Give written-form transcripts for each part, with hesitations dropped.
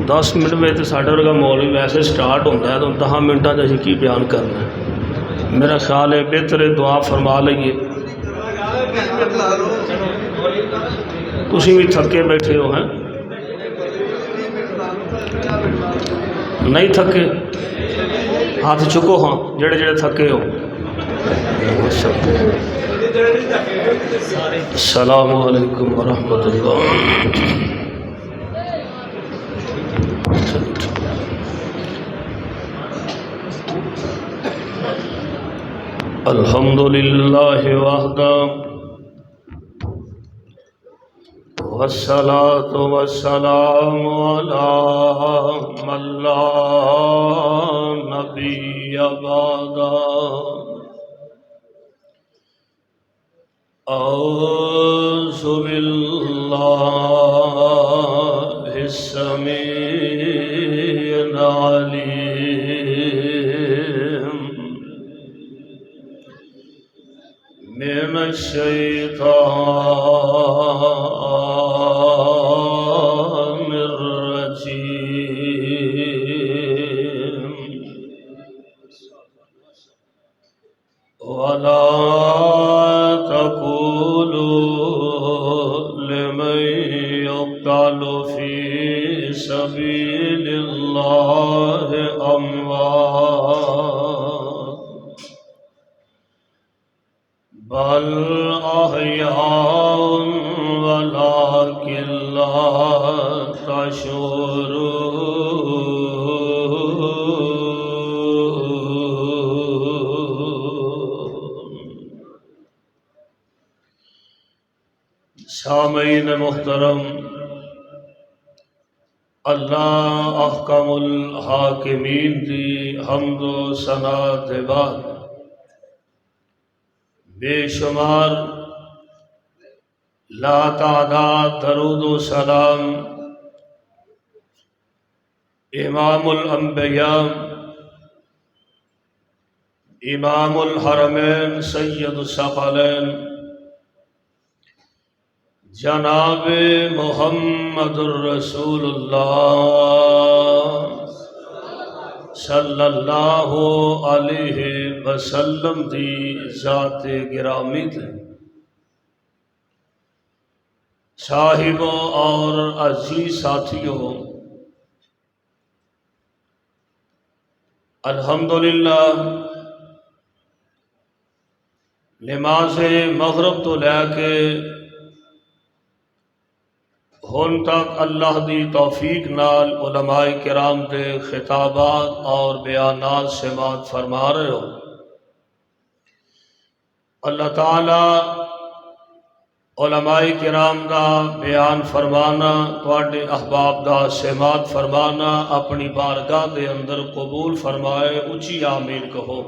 10 minute ਵਿੱਚ ਸਾਡੇ ਵਰਗਾ ਮੌਲਵੀ ਵੈਸੇ ਸਟਾਰਟ ਹੁੰਦਾ ਹੈ ਤਾਂ 10 ਮਿੰਟਾਂ 'ਚ ਅਸੀਂ ਕੀ ਬਿਆਨ ਕਰਨਾ ਹੈ। میرا خیال ہے بہتر دعا فرما لئیے. تسی بھی تھکے بیٹھے ہو ہیں نہیں تھکے ہاتھ چکو ہاں جڑے جڑے تھکے ہو. السلام علیکم ورحمۃ اللہ. الحمد للہ وحدہ والصلاة والسلام علی من لا نبی بعدہ. اعوذ باللہ السمیع العلیم من الشیطان الرجیم. ولا تقولوا لمن يقتل في سبيل الله أموات بل أحياء ولكن لا تشعرون. سامعین محترم، اللہ احکم الحاکمین دی حمد و ثنا دے بعد بے شمار لا تعداد درود و سلام امام الانبیاء امام الحرمین سید الثقلین جناب محمد الرسول اللہ صلی اللہ علیہ وسلم دی ذات گرامی تھے. صاحبوں اور عزیز ساتھیوں، الحمدللہ نماز مغرب تو لے کے ہن تک اللہ دی توفیق نال علماء کرام دے خطابات اور بیانات سماعت فرما رہے ہو. اللہ تعالی علماء کرام دا بیان فرمانا، تواڈے احباب دا سماعت فرمانا اپنی بارگاہ دے اندر قبول فرمائے. اچھی آمین کہو.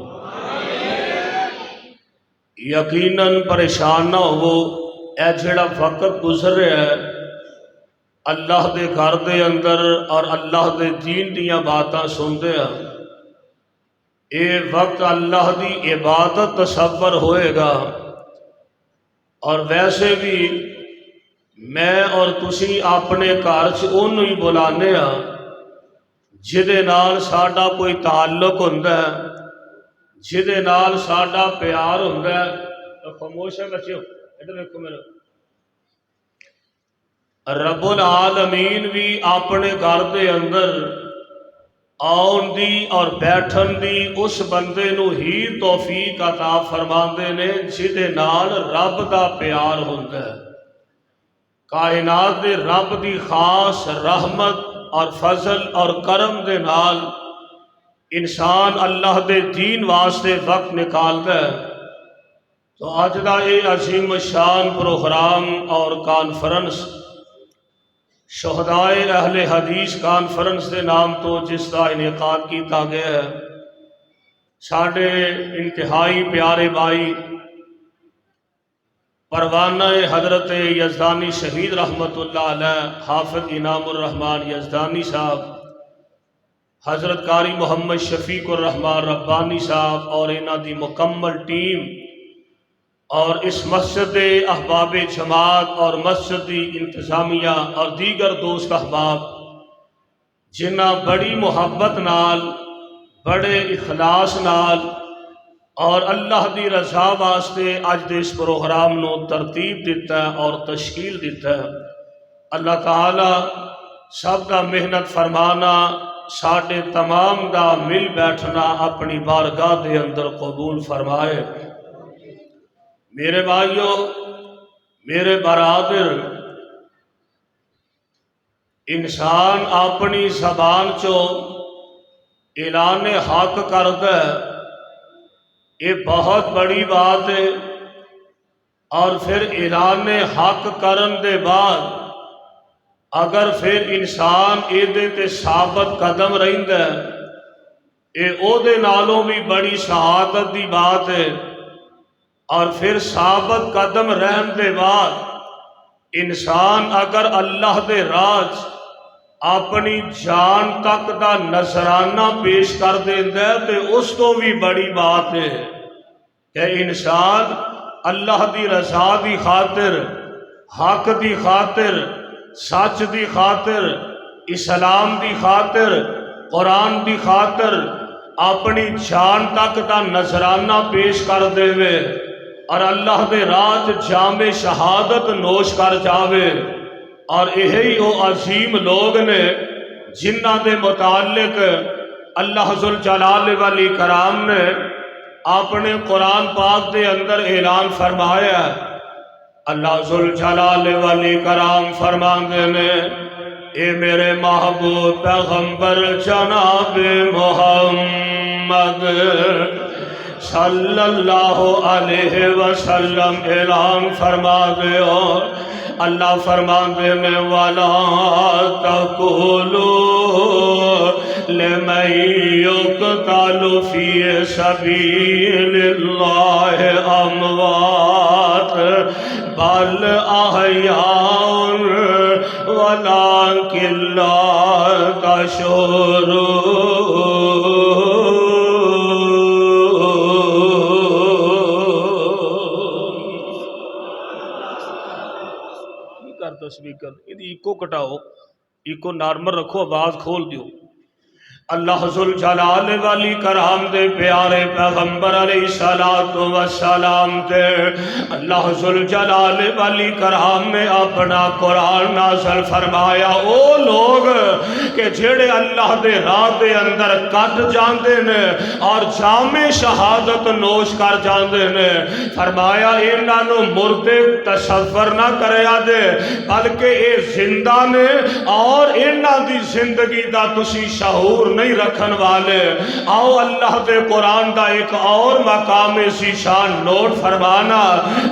یقیناً پریشان نہ ہو، اے جڑا وقت گزر رہا ہے اللہ دے گھر دے اندر اور اللہ دے دین دیاں باتاں سنتے ہیں، اے وقت اللہ دی عبادت تصور ہوئے گا. اور ویسے بھی میں اور تسی اپنے گھر چ اونوں ہی بلانے ہاں جہدے نال ساڈا کوئی تعلق ہوندا ہے، جہدے نال ساڈا پیار ہوندا ہے. خاموش ہے بچیو، ادھر دیکھو میرے. رب العالمین بھی اپنے گھر دے اندر آن دی اور بیٹھن دی اس بندے نو ہی توفیق عطا فرماندے نے جہدے نال رب دا پیار ہوندا ہے. کائنات دے رب دی خاص رحمت اور فضل اور کرم دے نال انسان اللہ دے دین واسطے وقت نکالتا ہے. تو اج دا یہ عظیم شان پروگرام اور کانفرنس شہدائے اہل حدیث کانفرنس دے نام تو جس کا انعقاد کیتا گیا ہے، ساڈے انتہائی پیارے بھائی پروانہ حضرت یزدانی شہید رحمت اللہ علیہ حافظ انعام الرحمن یزدانی صاحب، حضرت قاری محمد شفیق الرحمن ربانی صاحب اور انہاں دی مکمل ٹیم اور اس مسجد احباب جماعت اور مسجدی انتظامیہ اور دیگر دوست احباب جنہ بڑی محبت نال بڑے اخلاص نال اور اللہ دی رضا واسطے اج دے اس پروگرام نو ترتیب دیتا ہے اور تشکیل دیتا ہے، اللہ تعالی سب دا محنت فرمانا ساڈے تمام دا مل بیٹھنا اپنی بارگاہ دے اندر قبول فرمائے۔ میرے بھائیوں، میرے برادر، انسان اپنی زبان چو اعلان حق کرتا ہے، یہ بہت بڑی بات ہے، اور پھر اعلان حق کرن دے بعد اگر پھر انسان تے ثابت قدم رہندا ہے، یہ او دے نالوں بھی بڑی شہادت دی بات ہے۔ اور پھر ثابت قدم رہن دے بعد انسان اگر اللہ دے راج اپنی جان تک دا نذرانہ پیش کر دیندا ہے تے اس تو بھی بڑی بات ہے کہ انسان اللہ دی رضا دی خاطر، حق دی خاطر، سچ دی خاطر، اسلام دی خاطر، قرآن دی خاطر اپنی جان تک دا نذرانہ پیش کر دے اور اللہ دے راج جام شہادت نوش کر جاوے۔ اور یہی وہ عظیم لوگ نے جنہ دے متعلق اللہ ذوالجلال والاکرام نے اپنے قرآن پاک دے اندر اعلان فرمایا۔ اللہ ذوالجلال والاکرام فرماندے نے، اے میرے محبوب پیغمبر جناب محمد صلی اللہ علیہ وسلم اعلان فرما دے، اور اللہ فرما دے میں وَلَا تَقُولُوا لِمَن يُقْتَلُ فِي سَبِيلِ اللَّهِ أَمْوَاتٌ بَلْ أَحْيَاءٌ وَلَٰكِن لَّا تَشْعُرُونَ۔ سپیکر ایکو کٹاؤ، ایکو نارمل رکھو، آواز کھول دیو۔ اللہ ذوالجلال والاکرام دے پیارے پیغمبر علیہ السلام تے اللہ ذوالجلال والاکرام نے اپنا قرآن نازل فرمایا۔ او لوگ کہ جڑے اللہ دے راہ دے اندر کٹ جاندے نے اور جام شہادت نوش کر جاندے نے، فرمایا انہاں نو مردے تصور نہ کریا دے بلکہ اے زندہ نے، اور انہاں دی زندگی دا تسی شعور نہیں رکھن والے۔ آؤ اللہ دے قرآن دا ایک اور مقام سی شان نوٹ فرمانا۔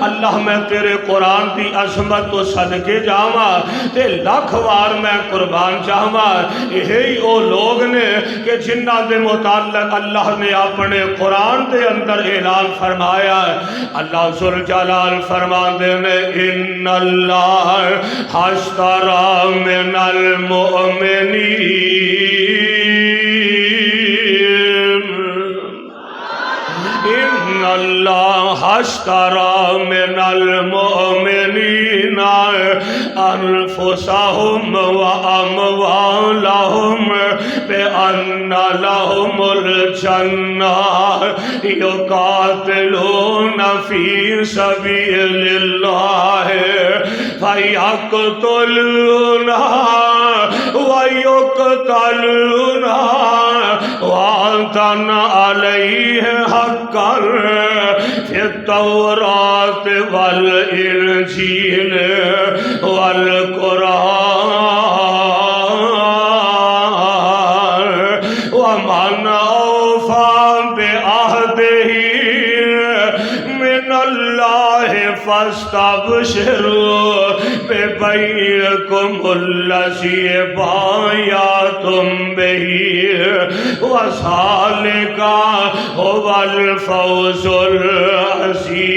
اللہ میں تیرے قرآن دی عظمت تو صدقے جاواں تے لاکھ وار میں قربان جاواں۔ یہی او لوگ نے کہ جنہ دے متعلق اللہ نے اپنے قرآن دے اندر اعلان فرمایا۔ اللہ ذوالجلال فرماندے نے، ان اللہ اشتری من المؤمنین ان اللہ اشتری من المؤمنین انفسهم واموالهم بان لهم الجنہ یقاتلون فی سبیل اللہ فیقتلون ویقتلون وعدا علیہ حقا فی التوراۃ والانجیل والقرآن ومن اوفی بعہدہ من اللہ فاستبشروا ببیعکم الذی بایعتم بہ وذالک هو الفوز العظیم۔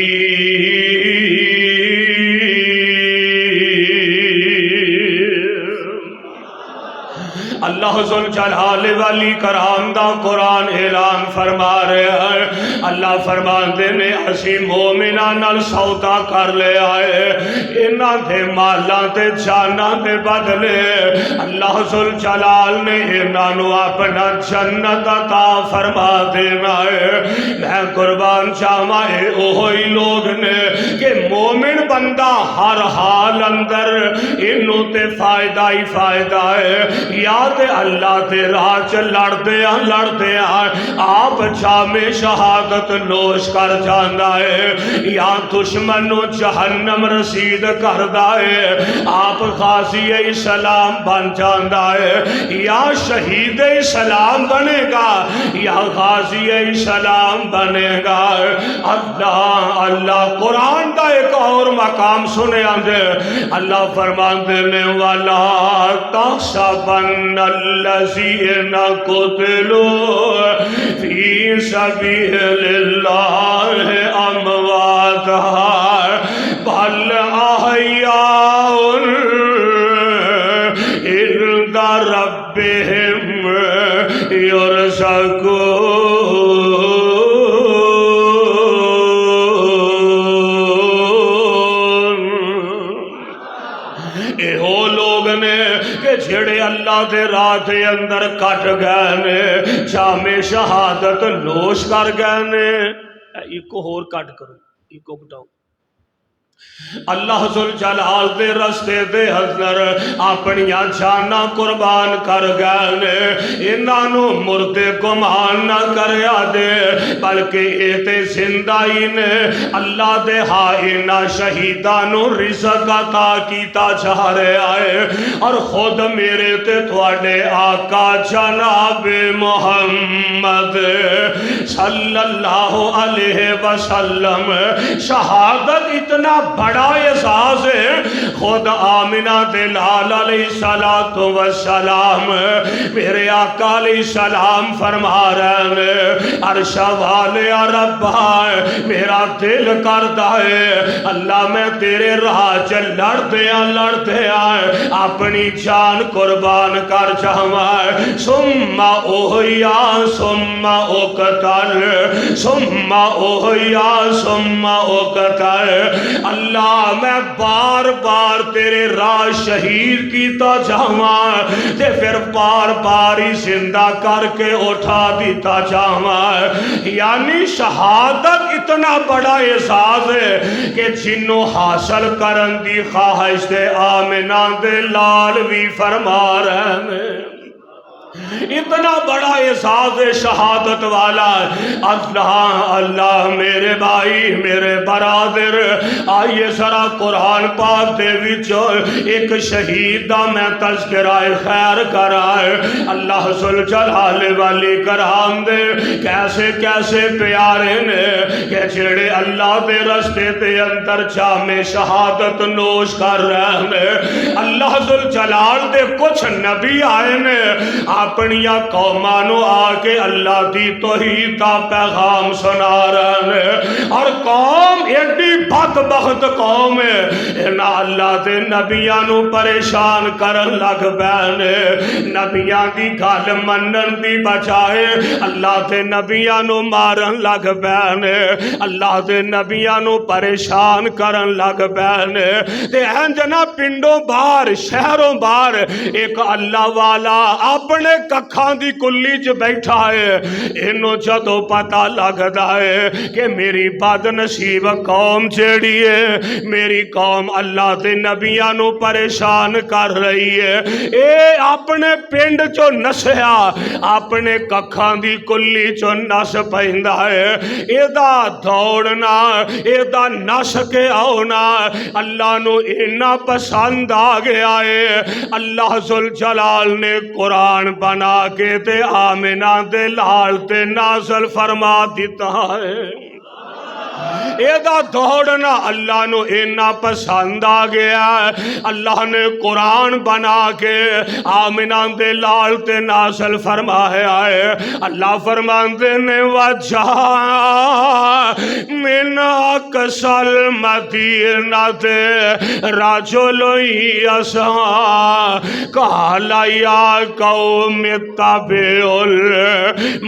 اللہ ذو الجلال والی کرام دا قرآن اعلان فرما رہے ہیں اللہ فرماندے نے اسی مومناں نال سودا کر لے آئے انہاں دے مالاں تے جاناں دے بدلے اللہ ذو الجلال نے انہاں نو اپنا جنت عطا فرما دینا ہے میں قربان جاواں اوہی لوگ نے کہ مومن بندہ ہر حال اندر انہوں تے فائدہ ہی فائدہ ہے یاد اللہ تے راہ چ لڑدے آپ جام شہادت نوش کر جاندا ہے یا دشمن نو جہنم رسید کردا ہے آپ غازی اسلام بن جاندا ہے یا شہید اسلام بنے گا یا غازی اسلام بنے گا اللہ اللہ قرآن دا ایک اور مقام سنے آندے اللہ فرماندے نے والا تحسبن الذین قتلوا فی سبیل اللہ امواتا بل احیاء عند ربهم یرزقون جڑے اللہ دے راہ دے اندر کٹ گئے نے جام شہادت نوش کر گئے نے ایک اور کٹ کرو ایک بٹاؤ اللہ ذوالجلال دے رستے دے اندر اپنیاں جاناں قربان کر گئے نے انہاں نو مردے گمان نہ کریا دے بلکہ اے تے زندہ ہی نے اللہ دے ہاں انہاں شہیداں نو رزق عطا کیتا جا رہے آئے اور خود میرے تے تواڈے آقا جناب محمد صلی اللہ علیہ وسلم شہادت اتنا بڑا اعزاز ہے خود آمنہ دلال علیہ السلام میرے آقا علیہ السلام فرما رہے ہیں عرش والے ربا میرا دل کرتا ہے اللہ میں تیرے راہ چ لڑتے آئے اپنی جان قربان کر جاواں ثم اوہیا ثم اقتل ثم اوہیا ثم اقتل اللہ میں بار بار تیرے راہ شہید کیتا جاواں تے پھر بار بار ہی زندہ کر کے اٹھا دیتا جاواں یعنی شہادت اتنا بڑا اعزاز ہے کہ جنوں حاصل کرن دی خواہش دے آمنہ دے لال بھی فرما رہے ہیں اتنا بڑا اعزاز شہادت والا اللہ اللہ میرے بھائی میرے برادر آئیے ذرا قرآن پاک دے وچوں ایک شہید دا میں تذکرہ خیر کرائے اللہ ذوالجلال والی کرام دے کیسے کیسے پیارے نے کہ جڑے اللہ دے رستے دے اندر جام شہادت نوش کر رہے ہیں اللہ ذوالجلال دے کچھ نبی آئے نے اپنیاں قومانو آکے اللہ دی توحید کا پیغام سنا رہے ہیں اور قوم ایڈی بدبخت قوم ہے نہ اللہ دے نبیانو پریشان کرن لگ بینے نبیان دی گال منن دی بجائے اللہ دے نبیانو مارن لگ بینے اللہ دے نبیانو پریشان کرن لگ بینے تے ہیں جنا پنڈوں بار شہروں بار ایک اللہ والا اپنے ککھاں دی کلی چ بیٹھا ہے انہوں جدو پتہ لگتا ہے کہ میری بد نصیب قوم جیڑی ہے میری قوم اللہ دے نبیاں نو پریشان کر رہی ہے اے اپنے پنڈ چو نسیا اپنے ککھاں دی کلی چو نس پہندا ہے اے دا دوڑنا اے دا نس کے آونا اللہ نو اینا پسند آ گیا ہے اللہ ذوالجلال نے قرآن بنا کے تے آمنہ دے لال تے نازل فرما دیتا ہے ਇਹਦਾ ਦੌੜਨਾ ਅੱਲਾ ਨੂੰ ਇੰਨਾ ਪਸੰਦ ਆ ਗਿਆ, ਅੱਲਾਹ ਨੇ ਕੁਰਾਨ ਬਣਾ ਕੇ ਆਮਿਨਾ ਦੇ ਲਾਲ ਤੇ ਨਾਜ਼ਲ ਫਰਮਾਇਆ ਹੈ। ਅੱਲਾਹ ਫਰਮਾਉਂਦੇ ਨੇ ਵਜਾ ਮਿਨ ਅਕਸਲ ਮਦੀਨਾ ਤੇ ਰਾਜੁਲ ਯਸਾ ਕਾਲਾ ਯਾ ਕੌਮ ਤਬਿਉਲ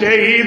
23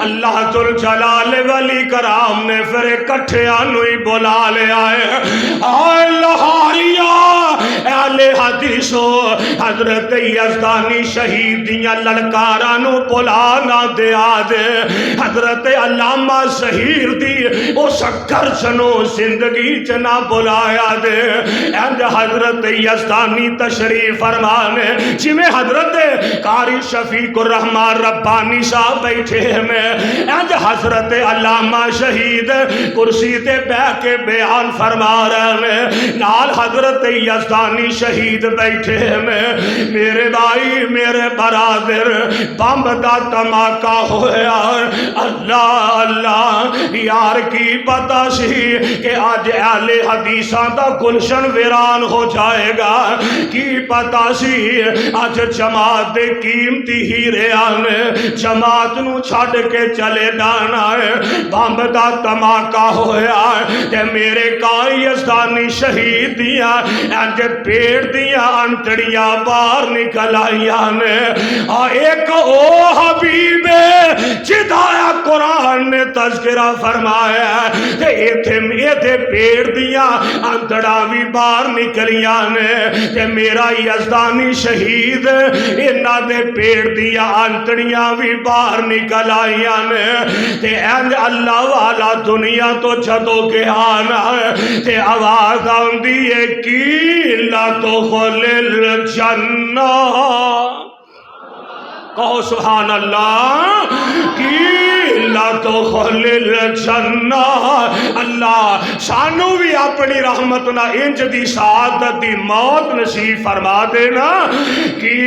اللہ ذل جلال ولی کرام نے پھر اکٹھیاں نو ہی بلا لے آئے لہاریا اہل حدیثو حضرت یزدانی شہید دیاں لڑکاراں نو بلا نہ دیا دے حضرت علامہ شہیر دی اس گرجنوں زندگی چنا بلایا دے اند حضرت یزدانی تشریف فرمانے جی میں حضرت قاری شفیق الرحمن ربانی صاحب بیٹھے میں اند حضرت علامہ شہید کرسی تے بہ کے بیان فرما رہے ہیں نال حضرت یزدانی شہید بیٹھے میں میرے بھائی میرے برادر بم دا دھماکہ ہویا اللہ اللہ یار کی پتہ سی کہ آج اہل حدیثاں دا گلشن ویران ہو جائے گا کی پتہ سی آج جماعت دے قیمتی ہیرے آنے جماعت نو چھڑ کے چلے جانا ہے بم دا دھماکہ ہویا تے میرے قاری یزدانی شہید دیا انج پیڑ دیا انتڑیاں باہر نکل آئیاں نے ایک او حبیب جدایا قرآن نے تذکرہ فرمایا تے ایتھے پیڑ دیا انتڑا بھی باہر نکلیاں نے تے میرا یزدانی شہید انہا دے پیڑ دیا انتڑیاں بھی باہر نکل آئیاں نے تے اینج اللہ والا دنیا تو جدو کے آنا تے آواز آن دیئے کی لا تو خلل الجنہ کہو سبحان اللہ کی لا تو خلل الجنہ اللہ سانو بھی اپنی رحمتنا انج دی سعادت دی موت نصیب فرما دینا کی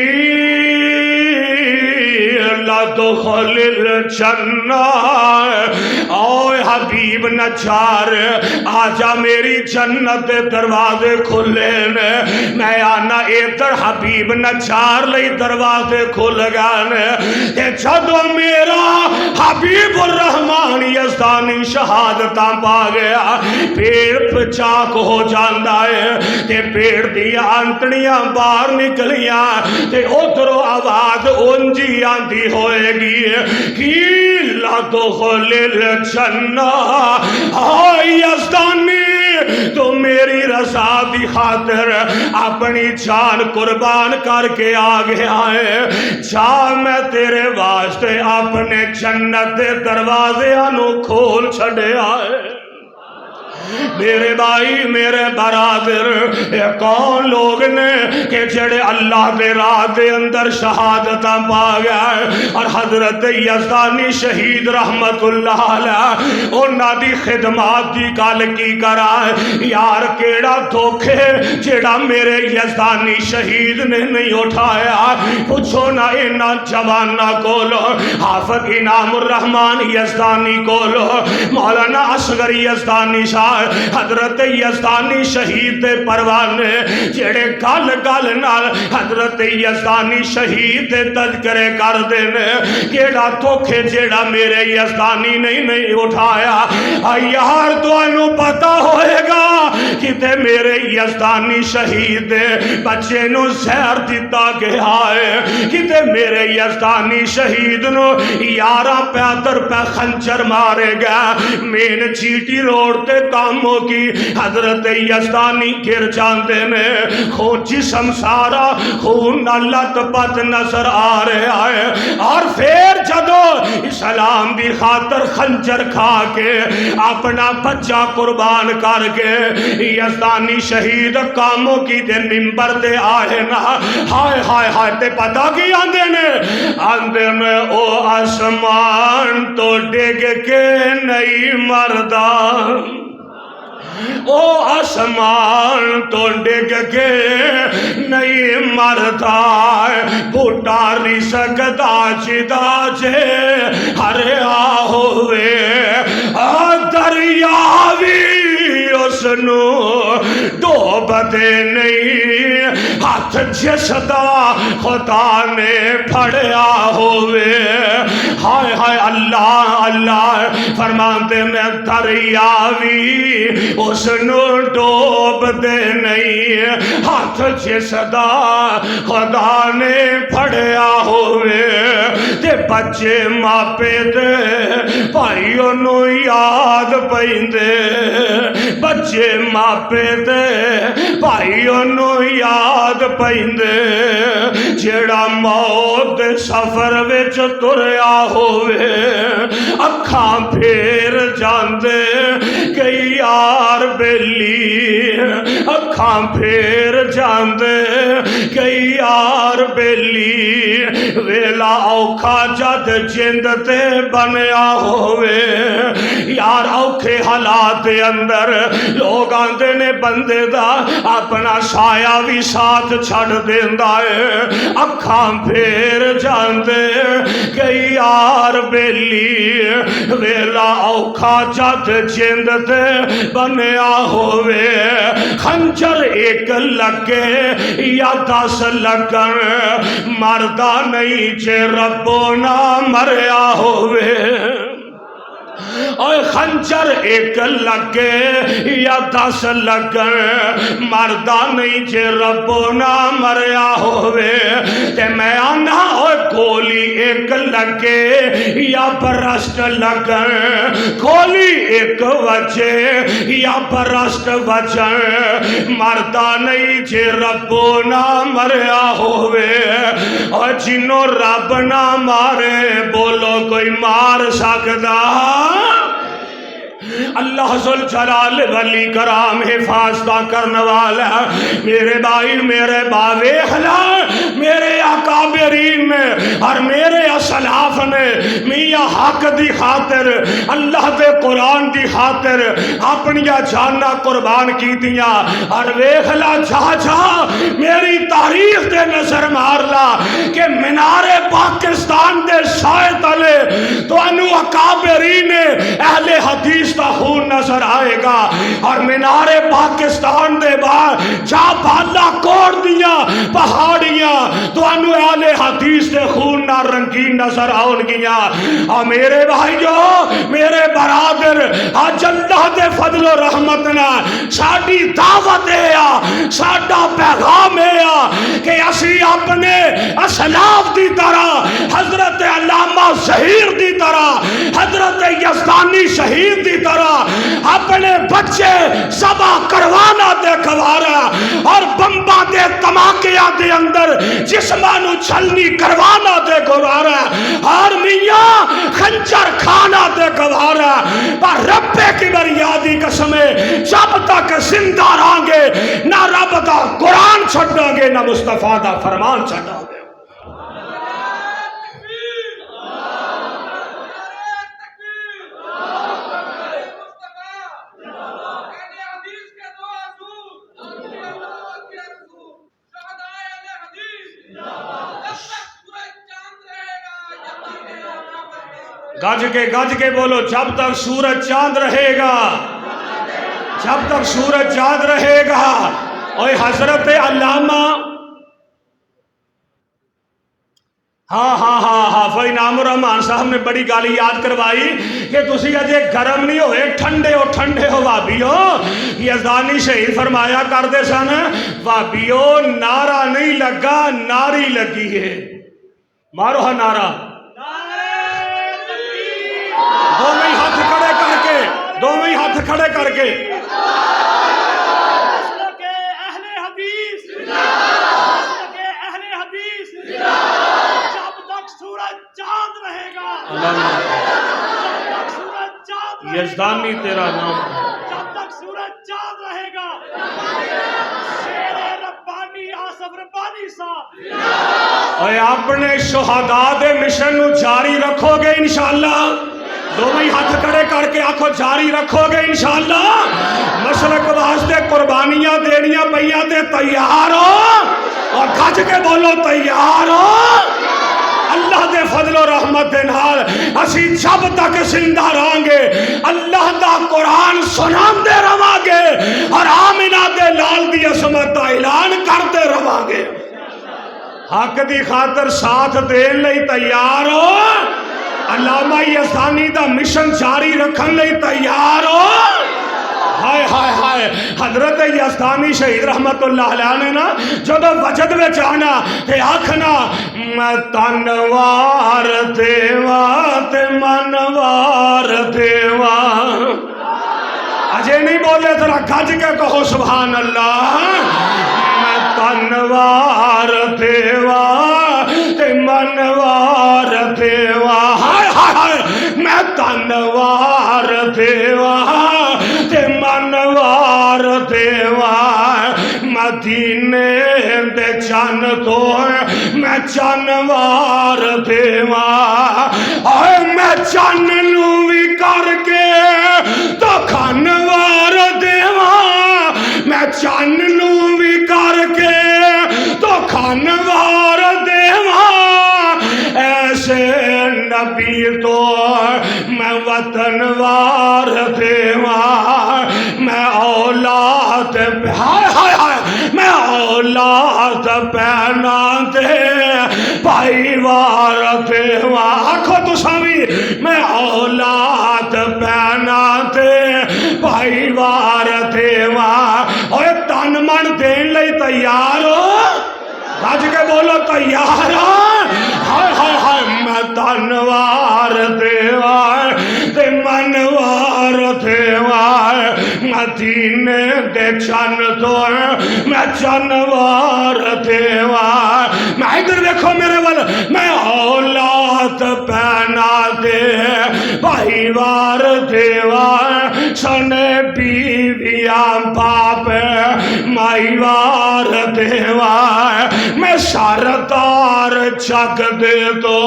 لا تدخل الجنہ اوے حبیب نجار آجا میری جنت دروازے کھلے نے میں آنا ادھر حبیب نجار لئی دروازے کھل گانے تے جدو میرا حبیب الرحمن یزدانی شہادتاں پا گیا پیڑ چاک ہو جاندہ ہے تے پیڑ دیا انتڑیاں باہر نکلیاں تے ادھرو آواز انجی آندھی ہوئے گی کی لا تدخل الجنہ آئی یزدانی تو میری رضا دی خاطر اپنی جان قربان کر کے آگے آئے جا میں تیرے واسطے اپنے جنت دے دروازے انو کھول چھڑے آئے میرے بھائی میرے برادر یہ کون لوگ نے کہ جڑے اللہ دے راہ دے اندر شہادتاں پا گئے اور حضرت یزدانی شہید رحمت اللہ علیہ انہاں دی خدمات دی گل کی کرائے یار کیڑا دھوکے جڑا میرے یزدانی شہید نے نہیں اٹھایا پوچھو نا انہاں جوانہ کولو حافظ انعام الرحمن یزدانی کولو مولانا اصغر یزدانی شاہ حضرت یزدانی شہید پروانے جڑے گل گل نال حضرت یزدانی شہید تذکرے کر دینے کیڑا دھوکے جڑا میرے یزدانی نہیں اٹھایا یار تو انو پتا ہوئے گا کتے میرے یزدانی شہید بچے نو زہر دیتا گیا ہے کتے میرے یزدانی شہید نو یارہ پیادر پہ خنجر مارے گا مین چیٹی روڑ تے کاموں کی حضرت یزدانی گر جاندے نے خون جسم سارا خون لت پت نظر آ رہا ہے اور پھر جدو اسلام دی خاطر خنجر کھا کے اپنا بچہ قربان کر کے یزدانی شہید کاموں کی دے ممبر دے آئے نا ہائے ہائے ہائے تے پتا کی آندے میں او آسمان تو ڈگ کے نہیں مردان او آسمان تو ڈگ کے نہیں مرتا بوٹا نہیں سکتا جدا جے ہریا ہوئے دریا بھی اس نو ڈوب دے نہیں ہاتھ جس دا خدا نے پھڑیا ہوئے ہائے ہائے اللہ اللہ فرماندے نے دریا بھی اس نو ڈوب دے نہیں ہاتھ جس دا خدا نے پھڑیا ہوئے تے بچے ماپے دے بھائیوں نو یاد پیندے بچے ماپے دے بھائیوں نو یاد پیندے جیڑا موت دے سفر وچ تریا ہوئے اکھاں پھیر جاندے کئی یار بیلی اکھاں پھیر جاندے کئی یار بیلی ویلا اوکھا جد جند تے بنیا ہوئے یار اوکھے حالات دے اندر لوگ آندے نے بندے دا اپنا سایہ بھی ساتھ چھڑ دیندا ہے اکھاں پھیر جاندے کئی یار بیلی ویلا اوکھا جد جند تے بنیا ہوئے خنجر ایک لگے یا 10 لگن مردہ نہیں جے ربو نہ مریا ہوئے اور خنجر ایک لگے یا 10 لگن مردہ نہیں جے ربو نہ مریا ہوئے تے میں آنا اور گولی ایک لگے یا برسٹ لگن گولی ایک وجہ یا برسٹ وجہ مردہ نہیں جے ربو نہ مریا ہوئے اور جنوں رب نہ مارے بولو کوئی مار سکدا اللہ ذوالجلال ولی کرام حفاظتہ کرنے والا میرے بھائی میرے باوے حلا میرے اکابرین نے اور میرے اسلاف نے میاں حق دی خاطر اللہ دے قرآن دی خاطر اپنی جانا قربان کی دیا اور ویخلا جا جا میری تاریخ دے نظر مار لا کہ منار پاکستان دے سائے تلے تو انو اکابرین اہل حدیث دا خون نظر آئے گا اور منار پاکستان دے بعد جا بالا کوڑ دیا پہاڑیاں تو انو اہل حدیث دے خون نہ رنگین نظر آن گیا اور میرے بھائیو میرے برادر آج اللہ دے فضل و رحمتنا ساڑی دعوت ہے ساڑا پیغام ہے کہ اسی اپنے اسلاف دی طرح حضرت علامہ ظہیر دی طرح حضرت یزدانی شہید دی طرح اپنے بچے سبا کروانا دے گوارا اور بمبا دے تماکیاں دے اندر جسمانو چھلنی کروانا دے گوارا اور میاں خنجر کھانا دے گوارا پر رب کی بریادی قسمیں جب تک زندہ رہانگے نہ رب دا قرآن چھڑا گے نہ مصطفیٰ دا فرمان چھڑا گے گج کے بولو جب تک سورج چاند رہے گا جب تک سورج چاند رہے گا اور حضرت علامہ ہاں فی نام الرحمان صاحب نے بڑی گالی یاد کروائی کہ تسی اجے گرم نہیں ہوئے ٹھنڈے ہو وابیو یزدانی شہید فرمایا کر دے سن وابیو نعرہ نہیں لگا ناری لگی ہے مارو ہاں نعرہ دونوں ہاتھ کھڑے کر کے اہل حدیث جب تک سورج چاند رہے گا یزدانی تیرا نام جب تک سورج چاند رہے گا شیر ربانی آصف ربانی صاحب اور اپنے شہداء دے مشن نو جاری رکھو گے انشاءاللہ دونوں ہاتھ کھڑے کر کے آنکھوں جاری رکھو گے انشاءاللہ مشرق واسطے قربانیاں دینیاں پئیاں تے تیار ہو اور گھج کے بولو تیار ہو اللہ دے فضل و رحمت دے نال اسی جب تک زندہ رہاں گے اللہ دا قرآن سنان دے رہاں گے اور آمینہ دے لال دی عظمت دا اعلان کرتے رہاں گے حق دی خاطر ساتھ دین لئی تیار ہو علامہ یزدانی دا مشن جاری رکھن لئی تیار ہو؟ ہائے ہائے ہائے حضرت یزدانی شہید رحمت اللہ علیہ نے نا جدو وجد میں جانا تے آکھنا میں تنوار دیوا تے منوار دیوا اجے نہیں بولے ذرا گج کے کہو سبحان اللہ میں تنوار دیوا تے منوار دیوا ہائے ہائے ہائے میں تنوار دیوا تے منوار دیوا مدینے دے چن تو میں چنوار دیوا اے میں چن نو وی کر کے تو کھنوار دیوا میں چن نو وی کر کے تو کھنوار دیوا ایسے نبی تو میں وطن وار دیوا میں اولاد ہائے ہائے ہائے میں اولاد پہنا دے بھائی وار دیوا آنکھو تو سامی میں اولاد پہنا دے بھائی وار دیوا اور تن من دین لئی تیار ہو بھاج کے بولو تیار ہو ہائے ہائے ہائے میں تنوار دیوار تے منوار دیوار مدینے دے چن تو میں چنوار دیوار میں ادھر دیکھو میرے وال میں اولاد پہنا دے بھائی وار دیوار سنے بیویاں باپ مائی وار دیوار میں سردار جگ دے تو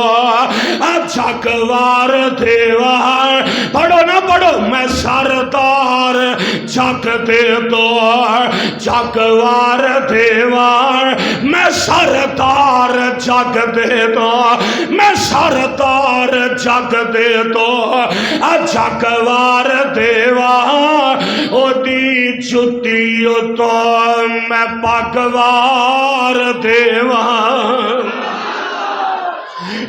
جگوار دیوار پڑھو نہ پڑھو میں سردار جگ دے تو جگوار دیوار میں سردار جگ دے تو میں سردار جگ دے تو جگوار دیوار او دی جتی تو میں پگوار دیوار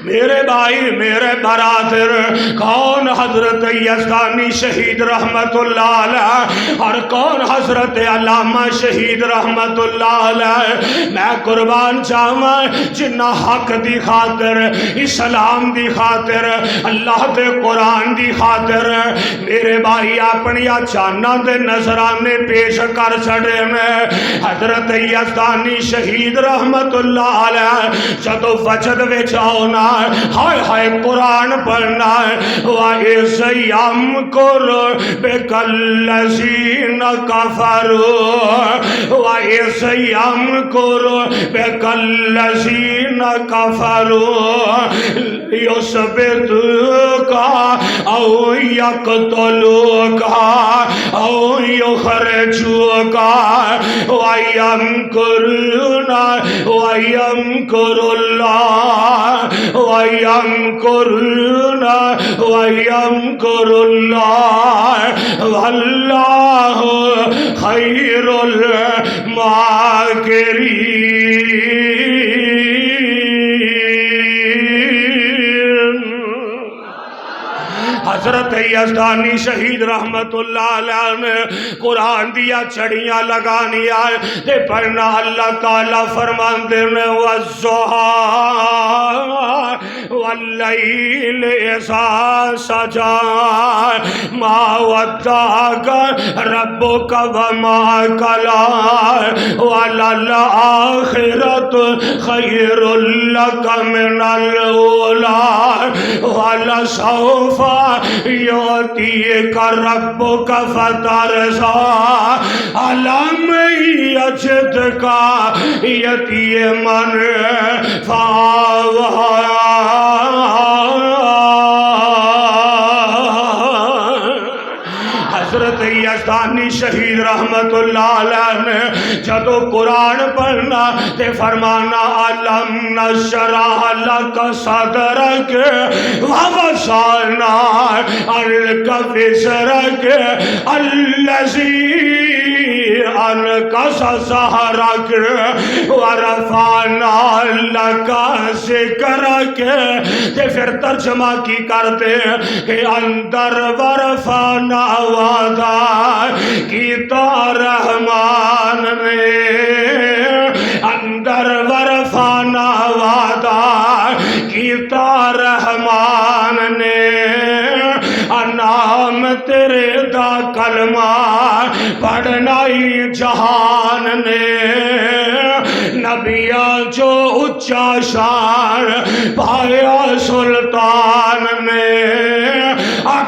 میرے بھائی میرے برادر کون حضرت یزدانی شہید رحمت اللہ علیہ اور کون حضرت علامہ شہید رحمت اللہ علیہ میں قربان جاواں جنہ حق دی خاطر اسلام دی خاطر اللہ دے قرآن دی خاطر میرے بھائی اپنی جاناں دے نذرانے پیش کر چھڑے میں حضرت یزدانی شہید رحمت اللہ علیہ جدو وجد وچ آؤنا ہائے ہائے قرآن پڑھنا وَإِذْ يَمْكُرُ بِكَ الَّذِينَ كَفَرُوا وَإِذْ يَمْكُرُ بِكَ الَّذِينَ كَفَرُوا لِيُثْبِتُوكَ أَوْ يَقْتُلُوكَ أَوْ يُخْرِجُوكَ وَيَمْكُرُونَ وَيَمْكُرُ اللَّهُ وَيَمْكُرُونَ وَيَمْكُرُ اللَّهُ وَاللَّهُ خَيْرُ الْمَاكِرِينَ حضرت یزدانی شہید رحمت اللہ علیہ نے قرآن دیا چڑیاں لگانی آئے دے پڑھنا اللہ تعالیٰ فرماندے نے وَالضُّحَىٰ وَاللَّيْلِ إِذَا سَجَىٰ مَا وَدَّعَكَ رَبُّكَ وَمَا قَلَىٰ وَلَلْآخِرَةُ خَيْرٌ لَكَ مِنَ الْأُولَىٰ وَلَسَوْفَ يُعْطِيكَ رَبُّكَ فَتَرْضَىٰ أَلَمْ يَجِدْكَ يَتِيمًا فَآوَىٰ حضرت یزدانی شہید رحمت اللہ علیہ نے جدو قرآن پڑھنا تے فرمانا علم نشرح لک صدرک ووضعنا وسعنا عنك وزرك الذي انقض ظهرك ورفعنا لك ذکرک. پھر ترجمہ کی کرتے کہ اندر ورفعنا وعدہ کیتا رحمان نے، اندر ورفعنا وعدہ کیتا رحمان نے، نام تیرے دا کلمہ پڑھنا ہی جہان نے. نبیاں جو اچھا شان پایا سلطان نے،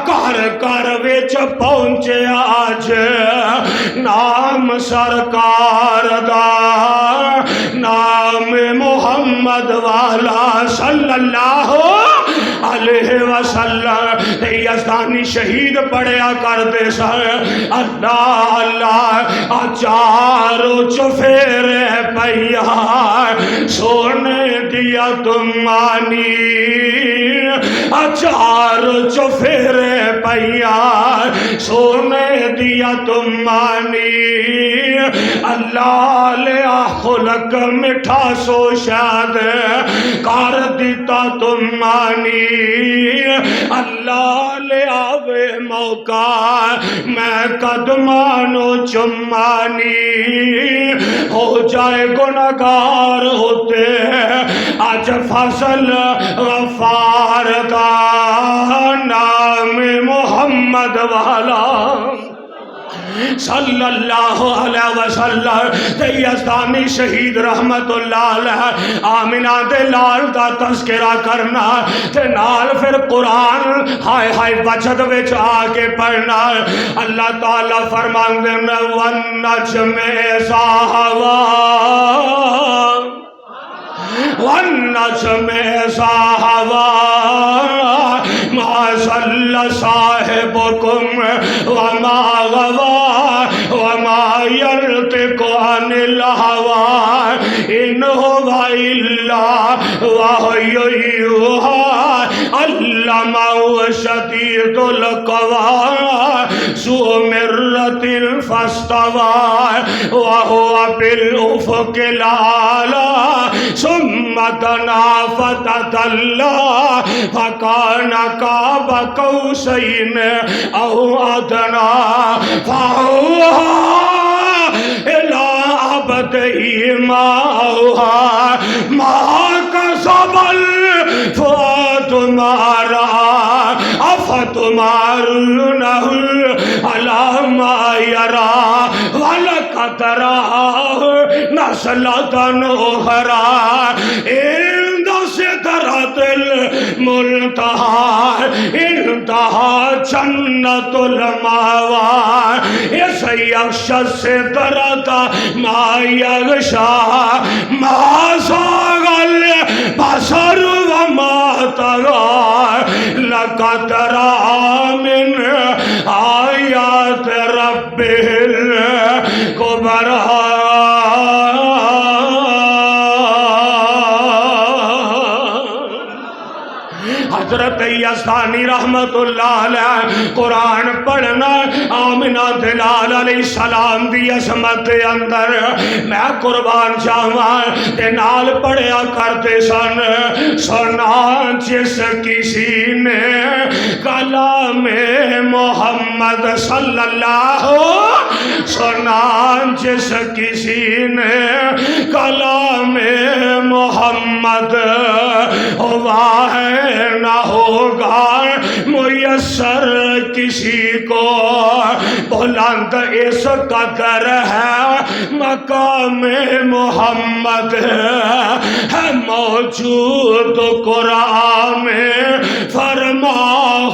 کر کر وچ پہنچے آج نام سرکار دا، نام محمد والا صلی اللہ علیہ وسلم. یزدانی شہید پڑھیا کرتے سن اللہ اللہ چاروں چفیرے پیا سونے دیا تمانی، چاروں چفیرے پیا سونے دیا تمانی. اللہ لیا خلق مٹھا سو شاد کر دیتا تمانی. اللہ لے آوے موقع میں قدمانو چمانی، ہو جائے گناہگار ہوتے آج فضل غفار دا، نام محمد والا صلی اللہ علیہ وسلم. یزدانی شہید رحمت اللہ علیہ آمینہ دے لال دا تذکرہ کرنا تے نال پھر قرآن ہائے ہائے وجد وچ آکے پڑھنا. اللہ تعالیٰ فرماندے نے والنجم اذا ہوا والنجم اذا ہوا ما ضل صاحبکم وما غوا وما ينطق عن الهوى إن هو إلا وحي يوحى علمه شديد القوى ذو مرة فاستوى وهو بالأفق الأعلى ثم دنا فتدلى فكان قاب قوسين أو أدنى فأوحى إلى عبده ما أوحى ما كسب الفؤاد ما رأى أفتمارونه على ما يرى ولقد رآه نزلة أخرى عند سدرة المنتهى انتهى جنة المأوى إذ يغشى السدرة ما يغشى ما زاغ البصر وما طغى لقد رأى من آيات ربه الكبرى. حضرت یزدانی رحمت اللہ علیہ قرآن پڑھنا آمنہ دلال علیہ السلام دی عظمت دے اندر میں قربان جاواں تے نال پڑھیا کرتے سن. سنا جس کسی نے کلام محمد صلی اللہ، سنا جس کسی نے کلام محمد ہوا ہے نہ ہوگا میسر کسی کو. بلند اس قدر ہے مقام محمد ہے موجود قرآن میں فرما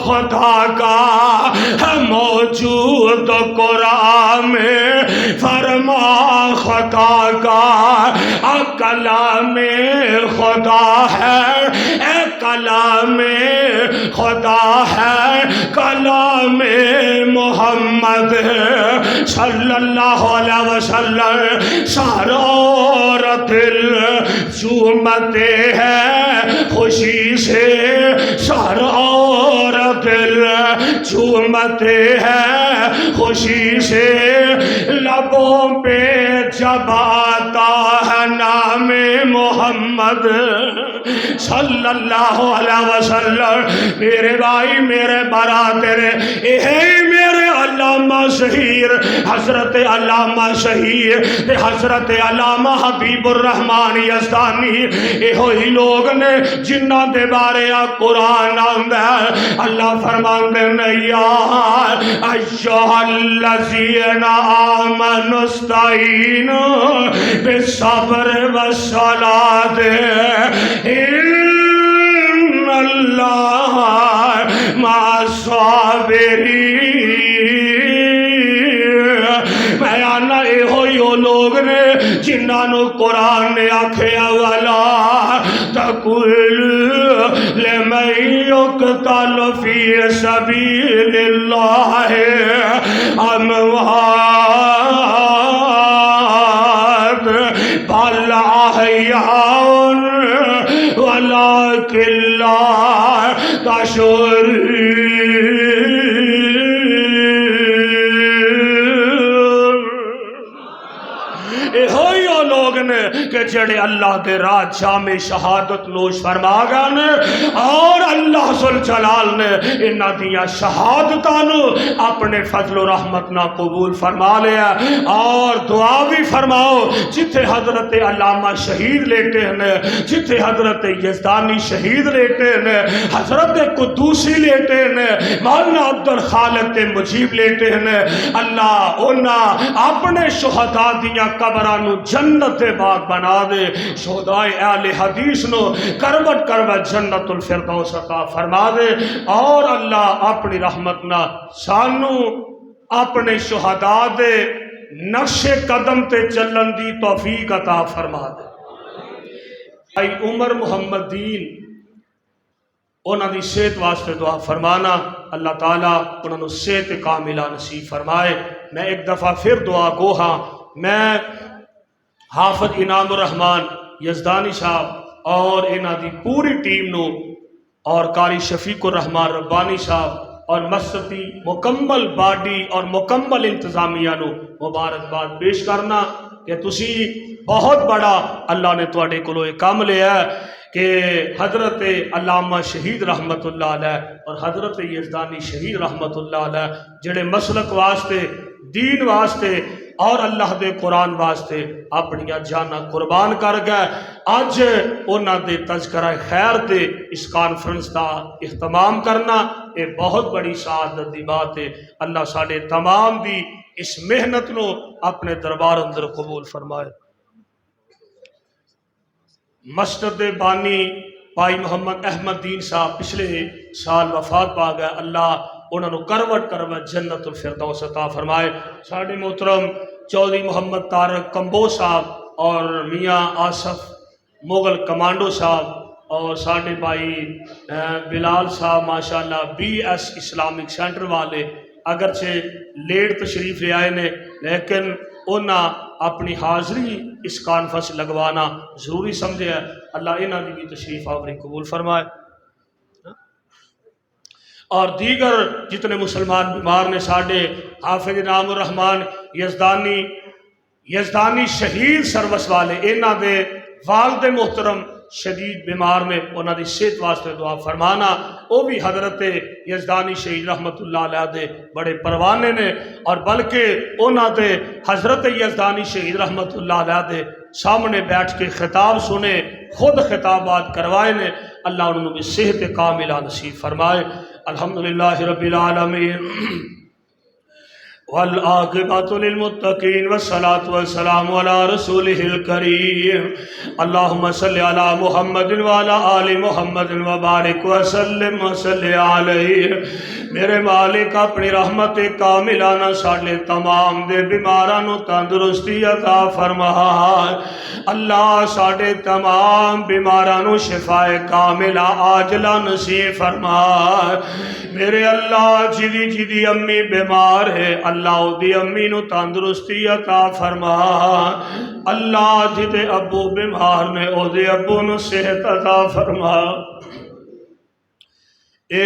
خدا کا، ہے موجود قرآن میں فرما خدا کا. کلام خدا ہے اے کلام خدا ہے کلام محمد صلی اللہ علیہ وسلم. سارا دل جھومتے ہیں خوشی سے، سارا جھومتے ہیں خوشی سے لبوں پہ جب آتا ہے نام محمد صلی اللہ علیہ وسلم. میرے بھائی میرے برادر اے میرے علامہ شہیر حضرت علامہ شہیر تے حضرت علامہ حبیب الرحمان یزدانی یہ ہوئی لوگ نے جنہ دے بارے قرآن آندا ہے. اللہ فرماندے نے یا ایھا الذین آمنوا استعینوا بالصبر والصلاۃ ان اللہ مع الصابرین. میں آنا اے ہوئی وہ لوگ نے جنہاں نو قرآن نے آکھیا ولا تقل لمن یقتل فی سبیل اللہ اموات بل احیاء ولکن لا تشعرون. لوگ نے کہ جڑے اللہ دے راہ جام شہادت نوش فرما گئے اور اللہ ذوالجلال نے انہاں دیاں شہادتاں نو اپنے فضل و رحمت نہ قبول فرما لیا. اور دعا بھی فرماؤ جتھے حضرت علامہ شہید لیٹے ہیں, جتھے حضرت یزدانی شہید لیٹے ہیں, حضرت قدوسی لیٹے ہیں, مولانا عبد الخالق مجیب لیٹے ہیں, اللہ انہاں اپنے شہداء دیاں قبراں نو جنت باغ بنا دے. شہدائے اہل حدیث نو کروٹ کروٹ جنت الفردوس عطا فرما دے. اور اللہ اپنی رحمت نہ سانو اپنے شہداء دے نقش قدم تے چلن دی توفیق عطا فرما دے. بھائی عمر محمد دین انہاں دی صحت واسطے دعا فرمانا, اللہ تعالیٰ انہاں نو صحت کاملہ نصیب فرمائے. میں ایک دفعہ پھر دعا گو ہاں, میں حافظ انعام الرحمان یزدانی صاحب اور انہاں دی پوری ٹیم نو اور قاری شفیق الرحمان ربانی صاحب اور مسجدی مکمل باڈی اور مکمل انتظامیہ نو مبارکباد پیش کرنا کہ تسی بہت بڑا اللہ نے تواڈے کولوں ایک کام لیا ہے کہ حضرت علامہ شہید رحمت اللہ علیہ اور حضرت یزدانی شہید رحمت اللہ علیہ جڑے مسلک واسطے دین واسطے اور اللہ دے قرآن واسطے اپنی جانا قربان کر گئے. اج انہاں دے تذکرہ خیر تے اس کانفرنس دا اہتمام کرنا یہ بہت بڑی سعادت دی بات ہے. اللہ ساڈے تمام دی اس محنت نو اپنے دربار اندر قبول فرمائے. مسجد بانی بھائی محمد احمد دین صاحب پچھلے سال وفات پا گئے, اللہ انہوں نے کروٹ کروٹ جنت الفردوس عطا فرمائے. ساڈے محترم چودھری محمد طارق کمبو صاحب اور میاں آصف مغل کمانڈو صاحب اور ساڈے بھائی بلال صاحب ماشاءاللہ بی ایس اسلامک سینٹر والے اگرچہ لیٹ تشریف لے آئے نے لیکن انہاں اپنی حاضری اس کانفرنس لگوانا ضروری سمجھے ہے. اللہ انہاں دی بھی تشریف آوری قبول فرمائے. اور دیگر جتنے مسلمان بیمار نے ساڈے حافظ انعام الرحمان یزدانی شہید سروس والے انہاں دے والد محترم شدید بیمار نے انہاں دی صحت واسطے دعا فرمانا. وہ بھی حضرت یزدانی شہید رحمت اللہ علیہ دے بڑے پروانے نے اور بلکہ انہاں دے حضرت یزدانی شہید رحمت اللہ علیہ دے سامنے بیٹھ کے خطاب سنے, خود خطابات کروائے نے. اللہ انہوں نے بھی صحت کاملہ نصیب فرمائے. الحمدللہ رب العالمین والعاقبۃ للمتقین والصلاۃ والسلام علی رسولہ الکریم. اللہم صلی علی محمد وعلی آل محمد وبارک وسلم وصلی علیہ. میرے مالک اپنی رحمت کاملہ نہ ساڈے تمام دے بیماراں نو تندرستی عطا فرما. اللہ ساڈے تمام بیماراں نو شفاء کاملہ عاجلہ نصیب فرما. میرے اللہ جدی جدی امی بیمار ہے اللہ دی امی نو تندرستی عطا فرما. اللہ جدے ابو بیمار نے او دے ابو نو صحت عطا فرما. اے